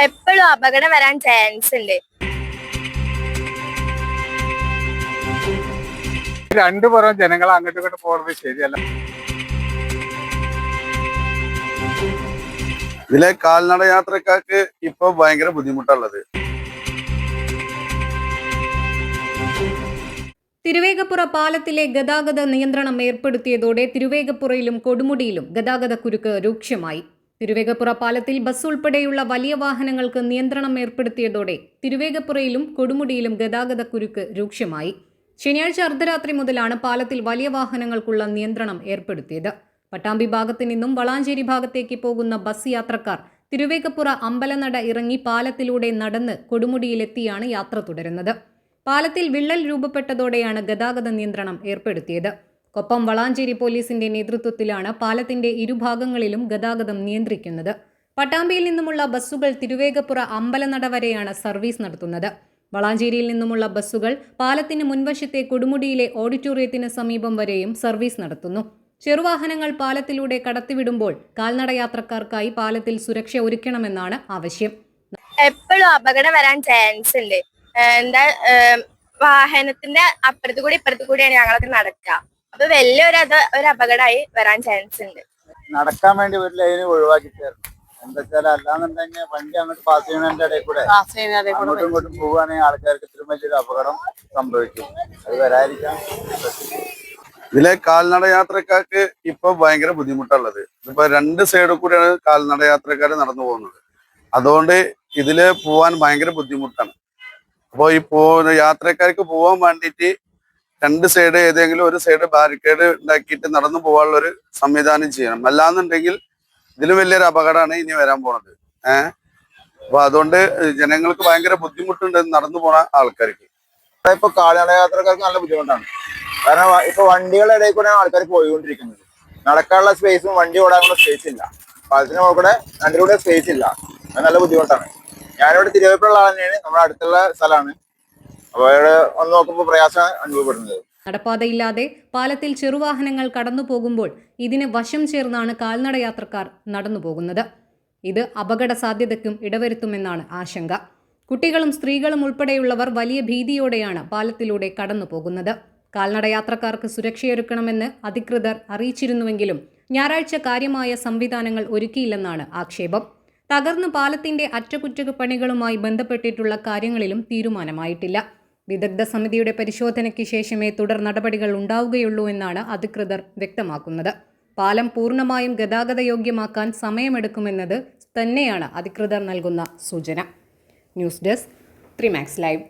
എപ്പോഴും അപകടം വരാൻ ചാൻസ് ഉണ്ട്. രണ്ടുപുറം ജനങ്ങൾ അങ്ങോട്ടും ഇങ്ങോട്ടും പോകുന്നത് ശരിയല്ല. ഇതിലെ കാൽനട യാത്രക്കാർക്ക് ഇപ്പൊ ഭയങ്കര ബുദ്ധിമുട്ടുള്ളത്. തിരുവേഗപ്പുറ പാലത്തിലെ ഗതാഗത നിയന്ത്രണം ഏർപ്പെടുത്തിയതോടെ തിരുവേഗപ്പുറയിലും കൊടുമുടിയിലും ഗതാഗതക്കുരുക്ക് രൂക്ഷമായി. തിരുവേഗപ്പുറ പാലത്തിൽ ബസ് ഉൾപ്പെടെയുള്ള വലിയ വാഹനങ്ങൾക്ക് നിയന്ത്രണം ഏർപ്പെടുത്തിയതോടെ തിരുവേഗപ്പുറയിലും കൊടുമുടിയിലും ഗതാഗതക്കുരുക്ക് രൂക്ഷമായി. ശനിയാഴ്ച അർദ്ധരാത്രി മുതലാണ് പാലത്തിൽ വലിയ വാഹനങ്ങൾക്കുള്ള നിയന്ത്രണം ഏർപ്പെടുത്തിയത്. പട്ടാമ്പി ഭാഗത്തു നിന്നും വളാഞ്ചേരി ഭാഗത്തേക്ക് പോകുന്ന ബസ് യാത്രക്കാർ തിരുവേഗപ്പുറ അമ്പലനട ഇറങ്ങി പാലത്തിലൂടെ നടന്ന് കൊടുമുടിയിലെത്തിയാണ് യാത്ര തുടരുന്നത്. പാലത്തിൽ വിള്ളൽ രൂപപ്പെട്ടതോടെയാണ് ഗതാഗത നിയന്ത്രണം ഏർപ്പെടുത്തിയത്. കൊപ്പം വളാഞ്ചേരി പോലീസിന്റെ നേതൃത്വത്തിലാണ് പാലത്തിന്റെ ഇരുഭാഗങ്ങളിലും ഗതാഗതം നിയന്ത്രിക്കുന്നത്. പട്ടാമ്പിയിൽ നിന്നുമുള്ള ബസ്സുകൾ തിരുവേഗപ്പുറ അമ്പലനട വരെയാണ് സർവീസ് നടത്തുന്നത്. വളാഞ്ചേരിയിൽ നിന്നുമുള്ള ബസ്സുകൾ പാലത്തിന് മുൻവശത്തെ കൊടുമുടിയിലെ ഓഡിറ്റോറിയത്തിന് സമീപം വരെയും സർവീസ് നടത്തുന്നു. ചെറുവാഹനങ്ങൾ പാലത്തിലൂടെ കടത്തിവിടുമ്പോൾ കാൽനട യാത്രക്കാർക്കായി പാലത്തിൽ സുരക്ഷ ഒരുക്കണമെന്നാണ് ആവശ്യം. എപ്പോഴും അപകടം വരാൻ ചാൻസ് ഉണ്ട്. വാഹനത്തിന്റെ അപ്പുറത്തു കൂടി ഇപ്പുറത്തു കൂടിയാണ് ഞങ്ങളൊക്കെ നടക്കുക. അപ്പൊ വലിയൊരു അപകടമായി വരാൻ ചാൻസ് ഉണ്ട്. നടക്കാൻ വേണ്ടി ഒരു ലൈന് ഒഴിവാക്കി തരണം. എന്താ വെച്ചാൽ അല്ലാന്നുണ്ടെങ്കിൽ വണ്ടി അങ്ങോട്ട് പാസ് ചെയ്യുന്നതിന്റെ ഇടയിൽ കൂടെ അങ്ങോട്ടും ഇങ്ങോട്ടും പോവുകയാണെങ്കിൽ ആൾക്കാർക്ക് ഇത്തിരി വലിയൊരു അപകടം സംഭവിക്കും. അത് വരാതിരിക്കാൻ ഇതിലെ കാൽനട യാത്രക്കാർക്ക് ഇപ്പൊ ഭയങ്കര ബുദ്ധിമുട്ടുള്ളത്. ഇപ്പൊ രണ്ട് സൈഡിൽ കൂടെയാണ് കാൽനട യാത്രക്കാർ നടന്നു പോകുന്നത്. അതുകൊണ്ട് ഇതില് പോവാൻ ഭയങ്കര ബുദ്ധിമുട്ടാണ്. അപ്പോൾ ഈ യാത്രക്കാർക്ക് പോകാൻ വേണ്ടിയിട്ട് രണ്ട് സൈഡ് ഏതെങ്കിലും ഒരു സൈഡ് ബാരിക്കേഡ് ഉണ്ടാക്കിയിട്ട് നടന്നു പോകാനുള്ള ഒരു സംവിധാനം ചെയ്യണം. അല്ലാന്നുണ്ടെങ്കിൽ ഇതിലും വലിയൊരു അപകടമാണ് ഇനി വരാൻ പോണത്. അപ്പൊ അതുകൊണ്ട് ജനങ്ങൾക്ക് ഭയങ്കര ബുദ്ധിമുട്ടുണ്ട് നടന്നു പോണ ആൾക്കാർക്ക്. ഇപ്പൊ കാൽനട യാത്രക്കാർക്ക് നല്ല ബുദ്ധിമുട്ടാണ്. കാരണം ഇപ്പൊ വണ്ടികളുടെ ഇടയിൽ കൂടെ ആൾക്കാർ പോയിക്കൊണ്ടിരിക്കുന്നത്. നടക്കാനുള്ള സ്പേസും വണ്ടി ഓടാനുള്ള സ്പേസ് ഇല്ല. പാലത്തിന് കൂടെ രണ്ടിലൂടെ സ്പേസ് ഇല്ല. അത് നല്ല ബുദ്ധിമുട്ടാണ്. ഞാനിവിടെ തിരുവേഗപ്പുറ ആൾ തന്നെയാണ്. നമ്മുടെ അടുത്തുള്ള സ്ഥലമാണ്. അപ്പോൾ അവിടെ ഒന്ന് നോക്കുമ്പോൾ പ്രയാസം അനുഭവപ്പെടുന്നത്. നടപ്പാതയില്ലാതെ പാലത്തിൽ ചെറുവാഹനങ്ങൾ കടന്നു പോകുമ്പോൾ ഇതിന് വശം ചേർന്നാണ് കാൽനട യാത്രക്കാർ നടന്നു പോകുന്നത്. ഇത് അപകട സാധ്യതയ്ക്കും ഇടവരുത്തുമെന്നാണ് ആശങ്ക. കുട്ടികളും സ്ത്രീകളും ഉൾപ്പെടെയുള്ളവർ വലിയ ഭീതിയോടെയാണ് പാലത്തിലൂടെ കടന്നു പോകുന്നത്. കാൽനട യാത്രക്കാർക്ക് സുരക്ഷയൊരുക്കണമെന്ന് അധികൃതർ അറിയിച്ചിരുന്നുവെങ്കിലും ഞായറാഴ്ച കാര്യമായ സംവിധാനങ്ങൾ ഒരുക്കിയില്ലെന്നാണ് ആക്ഷേപം. തകർന്ന പാലത്തിന്റെ അറ്റകുറ്റപ്പണികളുമായി ബന്ധപ്പെട്ടിട്ടുള്ള കാര്യങ്ങളിലും തീരുമാനമായിട്ടില്ല. വിദഗ്ധ സമിതിയുടെ പരിശോധനയ്ക്ക് ശേഷമേ തുടർ നടപടികൾ ഉണ്ടാവുകയുള്ളൂ എന്നാണ് അധികൃതർ വ്യക്തമാക്കുന്നത്. പാലം പൂർണ്ണമായും ഗതാഗതയോഗ്യമാക്കാൻ സമയമെടുക്കുമെന്നത് തന്നെയാണ് അധികൃതർ നൽകുന്ന സൂചന. News desk 3 Max Live.